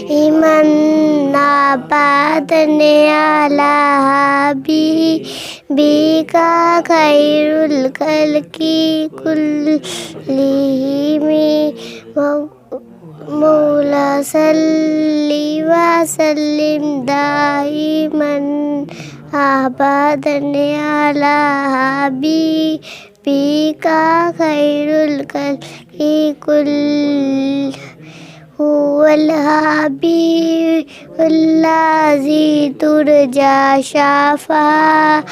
إيمان عبادني على حبيبك خير الخلق كلهم مولا صل وسلم دائما أبدا على حبيبك خير الخلق كلهم هو الحبيب الذي ترجى شفاعته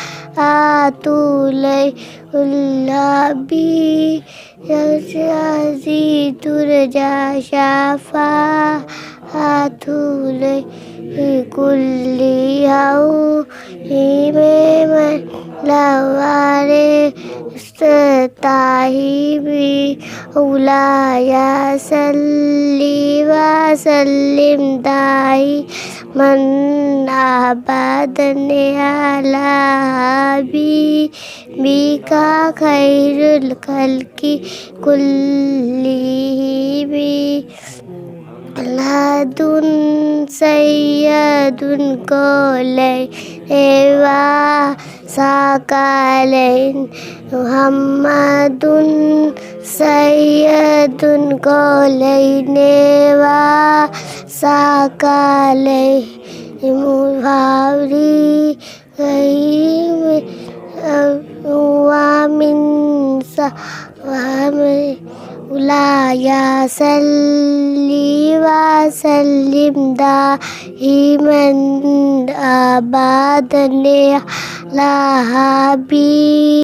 إليه الحبيب الذي ترجى شفاعته إليه كل يوم من لوالي استطاعي مولاي صلي وسلم دائما أبدا على حبيبك خير الخلق كلهم لدن سيد قولين وساقلين محمد سيد قولين وساقلين محاوري ومن سوامي مولاي صلي وسلم دائما أبدا على حبيبك